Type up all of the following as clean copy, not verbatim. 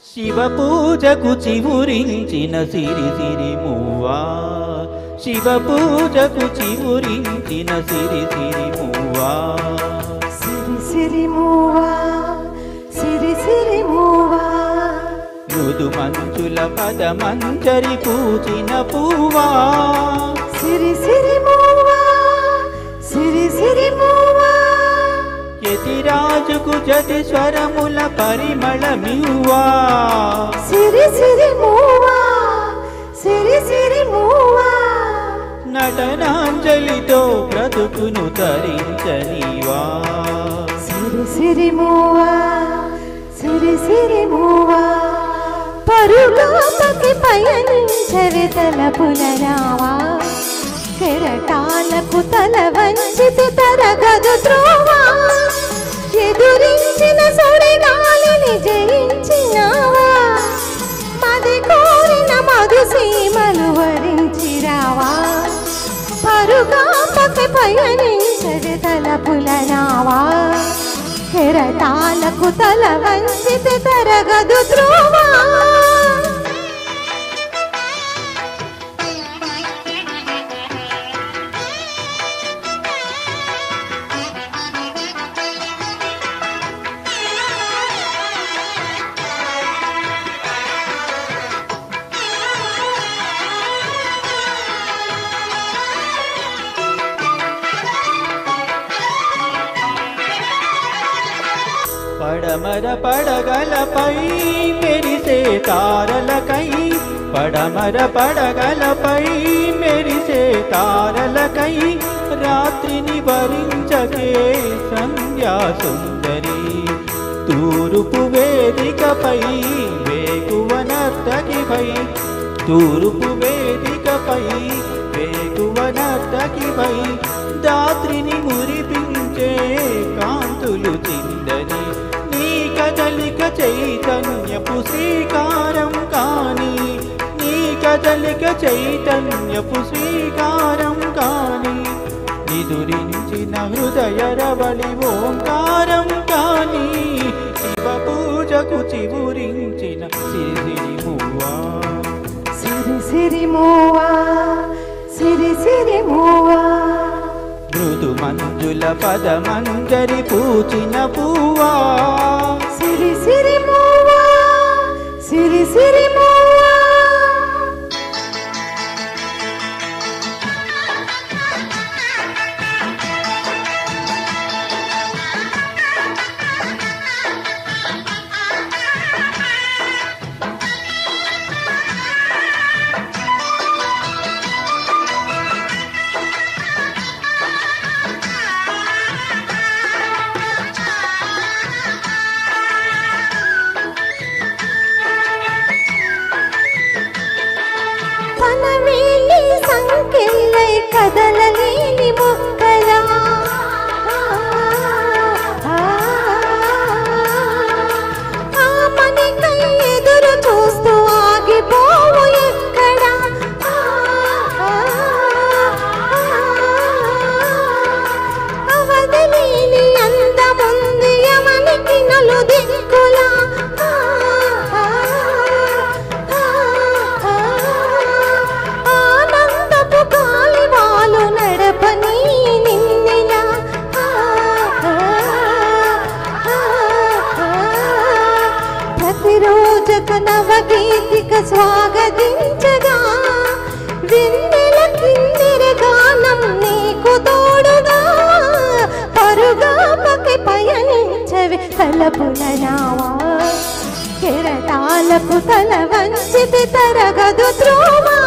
శివ పూజకు చివురించిన సిరి సిరి మువ్వా, శివ పూజకు చివురించిన సిరి సిరి మువ్వా, సిరి సిరి మువ్వా, సిరి సిరి మువ్వా, మృదు మంచుల పదమంజరి పూచిన పువ్వా, సిరి సిరి మువ్వా, సిరి సిరి మువ్వా, యతిరాజుకు జతి స్వరముల పరిమళమివ్వా, సిరి సిరి మువ్వా, సిరి సిరి మువ్వా, నటనాంజలితో బ్రతుకును తరించనివా, సిరి సిరి మువ్వా, సిరి సిరి మువ్వా, పరులోకి పయనించవి తలపుల రావా, కెరటాలకు తల వంచితి తరగదు త్రోవా, ఎదురించిన సొరగాలిని జయించినావా, మది కోరిన మధుసీమలు వరించిరావా, పరుగాపకి పయనించవి తలపుల రావా, కెరటాలకు తల వంచితి తరగదు త్రోవా. పడమర పడగలపై మెరిసే తారలకై, పడమర పడగలపై మెరిసే తారలకై, రాత్రిని వరించకే సంధ్యా సుందరి, తూర్పు వేదికపై వేకువనర్తకిపై, తూర్పు వేదికపై వేకువనర్తకిపై, దాత్రిని మురిపించే కాంతులు చిందని, నీ కదలిక చైతన్యపు శ్రీకారం కాని, నీ కదలిక చైతన్యపు శ్రీకారం కాని, నిదురించిన హృదయ రవళి ఓంకారం కాని, శివ పూజకు చివురించిన సిరి మువ్వా, సిరి సిరి మువ్వా, సిరి సిరి మువ్వా, మృదు మంజుల పదమంజరి పూచిన పువ్వా, సిరి సిరి మువ్వా, సిరి సిరి మువ్వా. సంకెళ్ళై కదలలేని మొక్కలా, ఆ మనకై ఎదురు చూస్తూ ఆగిపోవు ఎక్కడా, అవదలేని అందముంది యమనికి నలుదిక్కులా, నడపని నిన్నెలా, ప్రతిరోజుకు నవగీతిక స్వాగతించగా, వెన్నెల కిందిర గానం నీకు తోడుగా, పరుగాపకి పయనించవి తలపుల నావా, కెరటాలకు తల వంచితి తరగదు త్రోవా.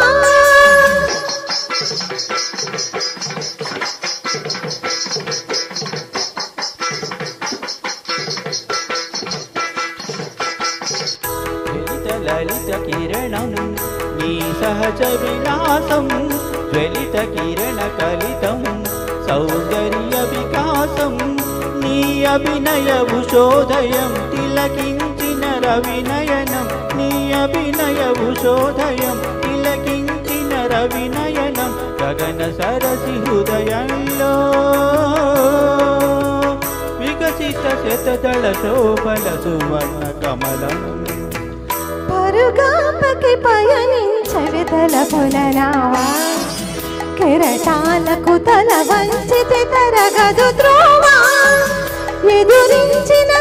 లలిత కిరణం నీ సహజ విలాసం, జ్వలిత కిరణ కలితం సౌందర్య వికాసం, నీ అభినయ ఉషోదయం తిలకించిన రవినయనం, నీ అభినయ ఉషోదయం తిలకించిన రవినయనం, గగన సరసి హృదయంలో వికసిత శతదళ శోభల సువర్ణ కమలం, పక్కకి పయనించవి తలపులనావా కెరటాలకు తల వంచితే తరగదు త్రోవా ఎదురించిన